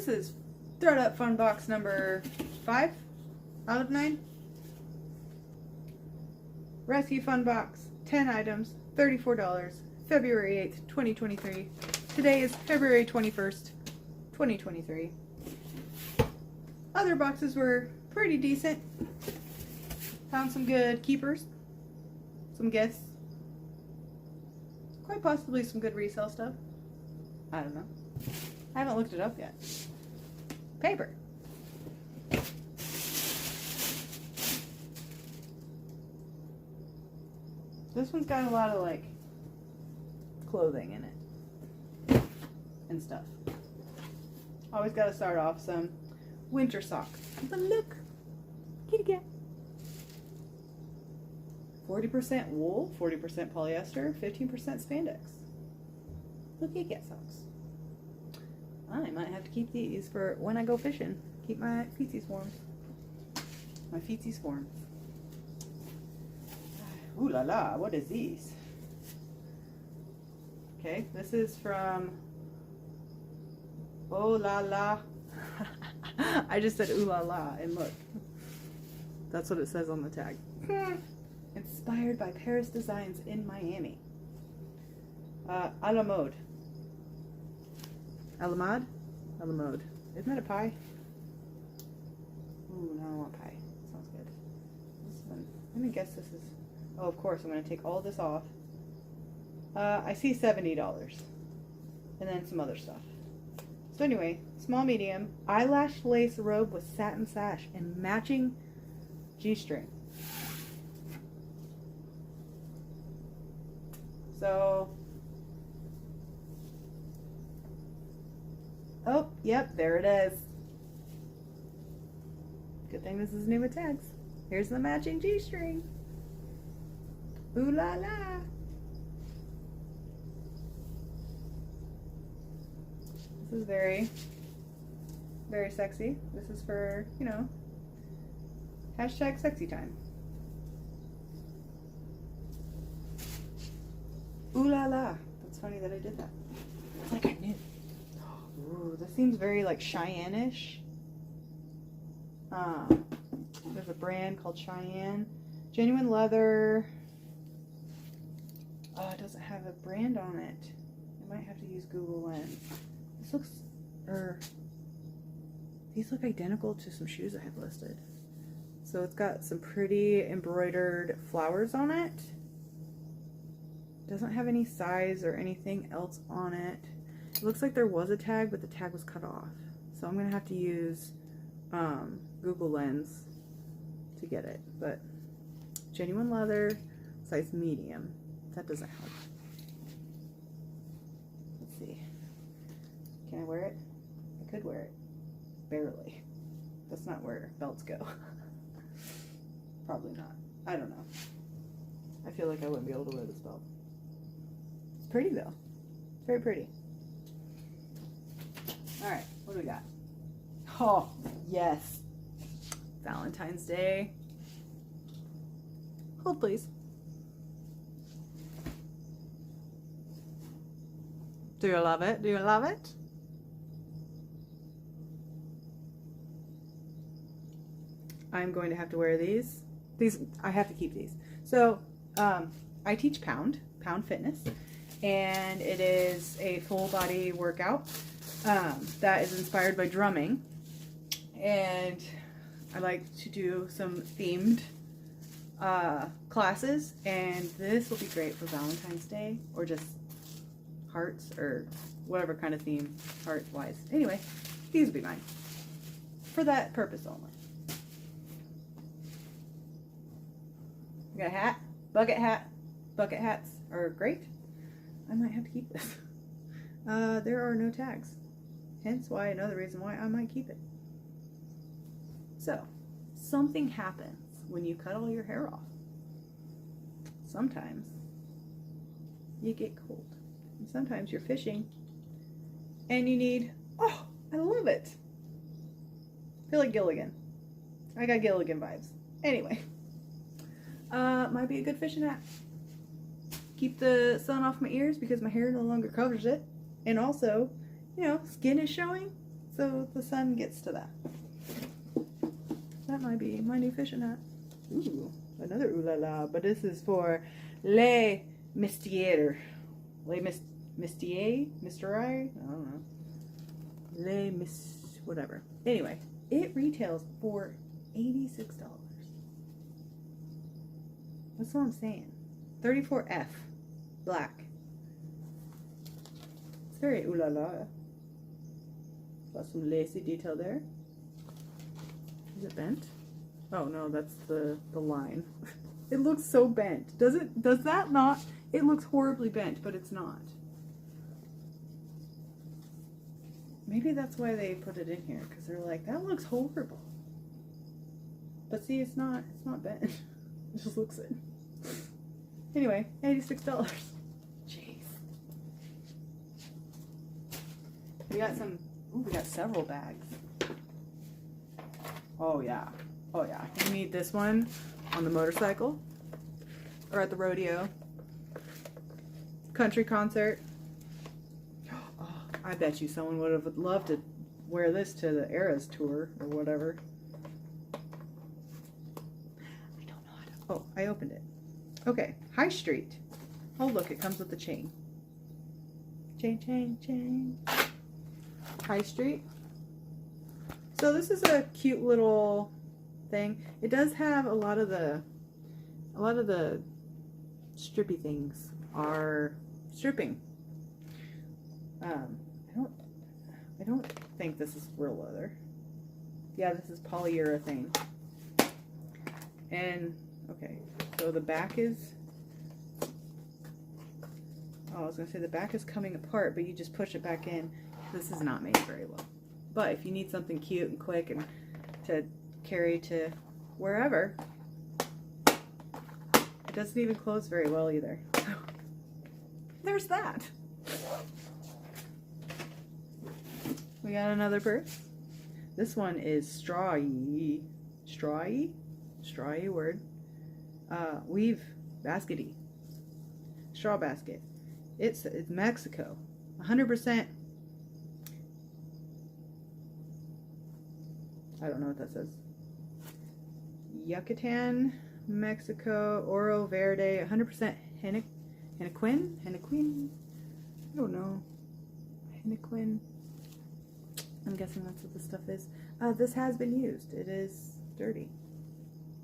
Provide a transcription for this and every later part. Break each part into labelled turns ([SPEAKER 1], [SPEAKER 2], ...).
[SPEAKER 1] This is Thredup Fun box number 5 out of 9. Rescue Fun box, 10 items, $34, February 8th, 2023. Today is February 21st, 2023. Other boxes were pretty decent. Found some good keepers, some gifts, quite possibly some good resale stuff. I don't know. I haven't looked it up yet. Paper. This one's got a lot of like clothing in it and stuff. Always got to start off some winter socks. But look, kitty cat. 40% wool, 40% polyester, 15% spandex. Look, kitty cat socks. I might have to keep these for when I go fishing. Keep my feetsies warm. My feetsies warm. Ooh la la, what is these? Okay, this is from Oh La La. I just said ooh la la, and look. That's what it says on the tag. Inspired by Paris designs in Miami. A la mode. A la mode? A la mode. Isn't that a pie? Ooh, no, I want pie. Sounds good. This one. Let me guess this is... Oh, of course, I'm going to take all this off. I see $70. And then some other stuff. So anyway, small medium, eyelash lace robe with satin sash and matching G-string. So, oh, yep, there it is. Good thing this is new with tags. Here's the matching G-string. Ooh la la. This is very, very sexy. This is for, you know, hashtag sexy time. Ooh la la. That's funny that I did that. It's like I knew. Ooh, this seems very like Cheyenne-ish. There's a brand called Cheyenne. Genuine leather. Oh, it doesn't have a brand on it. I might have to use Google Lens. This looks, these look identical to some shoes I have listed. So it's got some pretty embroidered flowers on it. Doesn't have any size or anything else on it. It looks like there was a tag, but the tag was cut off. So I'm gonna have to use Google Lens to get it. But genuine leather, size medium. That doesn't help. Let's see. Can I wear it? I could wear it. Barely. That's not where belts go. Probably not. I don't know. I feel like I wouldn't be able to wear this belt. It's pretty though. It's very pretty. Alright, what do we got? Oh, yes. Valentine's Day. Hold please. Do you love it? Do you love it? I'm going to have to wear these. I have to keep these. So, I teach Pound Fitness, and it is a full body workout that is inspired by drumming. And I like to do some themed classes, and this will be great for Valentine's Day or just hearts or whatever kind of theme, heart wise. Anyway, these will be mine for that purpose only. We got a hat, bucket hat. Bucket hats are great. I might have to keep this. There are no tags, hence why another reason why I might keep it. So, something happens when you cut all your hair off. Sometimes you get cold. And sometimes you're fishing and you need, oh, I love it. I feel like Gilligan. I got Gilligan vibes. Anyway, might be a good fishing hat. Keep the sun off my ears because my hair no longer covers it. And also, you know, skin is showing. so the sun gets to that. That might be my new fishing hat. Ooh, another ooh la la, but this is for Les Mistier. Les Mistier? Misterai? I don't know. Les Mis... whatever. Anyway, it retails for $86. That's what I'm saying. 34F. Black. It's very ooh la la. Got some lacy detail there. Is it bent? Oh no, that's the line. It looks so bent. Does that not? It looks horribly bent, but it's not. Maybe that's why they put it in here, because they're like, that looks horrible. But see, it's not bent. It just looks it. Anyway, $86. Jeez. We got some, ooh, we got several bags. Oh yeah. Oh yeah. You need this one on the motorcycle or at the rodeo, country concert. Oh, I bet you someone would have loved to wear this to the Eras tour or whatever. I don't know how to. Oh, I opened it. Okay, High Street. Oh look, it comes with the chain. Chain. High Street. So this is a cute little thing. It does have a lot of the strippy things are stripping. I don't think this is real leather. Yeah, this is polyurethane. And okay, so the back is, oh, I was gonna say the back is coming apart, but you just push it back in. This is not made very well. But if you need something cute and quick and to carry to wherever, it doesn't even close very well either. So there's that. We got another purse. This one is strawy word. Weave baskety. Straw basket. It's Mexico. 100%. I don't know what that says. Yucatan, Mexico, Oro Verde, 100% henequin? I don't know. Henequin. I'm guessing that's what this stuff is. This has been used. It is dirty.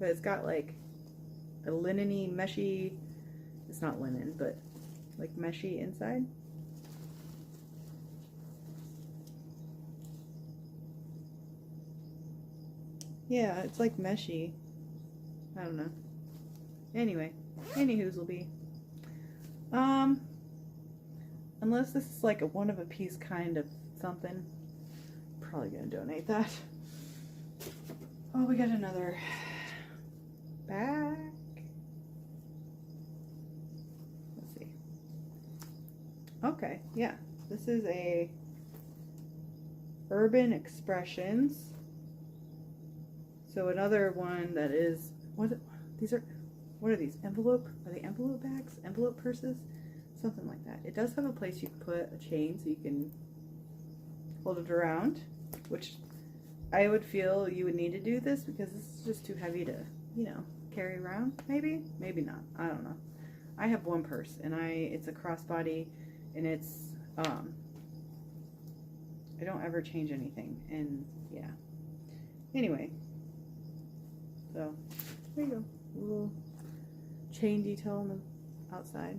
[SPEAKER 1] But it's got like a linen-y, meshy, it's not linen, but like meshy inside. Yeah, it's like meshy. I don't know. Anyway, anywho's will be. Unless this is like a one of a piece kind of something, probably gonna donate that. Oh, we got another bag. Let's see. Okay, yeah, this is a Urban Expressions. So another one that is, what are these? Envelope? Are they envelope bags? Envelope purses? Something like that. It does have a place you can put a chain so you can hold it around, which I would feel you would need to do this because this is just too heavy to, you know, carry around. Maybe not. I don't know. I have one purse and it's a crossbody and it's, I don't ever change anything, and yeah. Anyway. So, there you go. A little chain detail on the outside.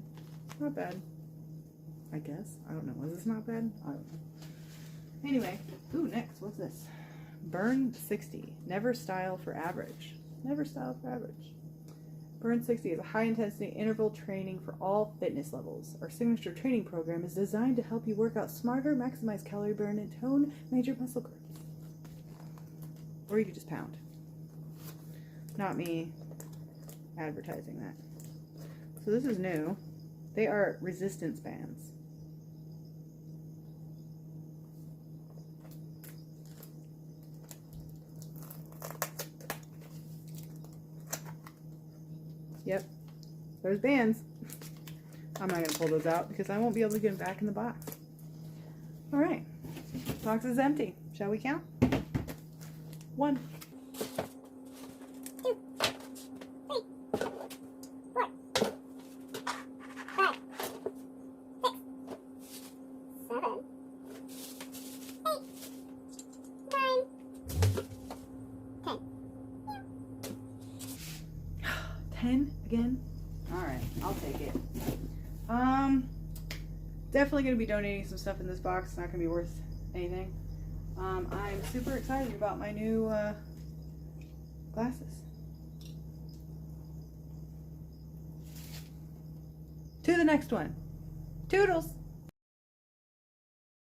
[SPEAKER 1] Not bad. I guess. I don't know. Is this not bad? I don't know. Anyway. Ooh, next. What's this? Burn 60. Never style for average. Never style for average. Burn 60 is a high-intensity interval training for all fitness levels. Our signature training program is designed to help you work out smarter, maximize calorie burn, and tone major muscle groups. Or you could just pound. Not me advertising that. So this is new. They are resistance bands. Yep, there's bands. I'm not going to pull those out because I won't be able to get them back in the box. All right, box is empty. Shall we count? 1,
[SPEAKER 2] 2, 3, 4, 5, 6, 7, 8, 9, 10.
[SPEAKER 1] 10 again? Alright, I'll take it. Definitely going to be donating some stuff in this box. It's not going to be worth anything. I'm super excited about my new glasses. To the next one. Toodles!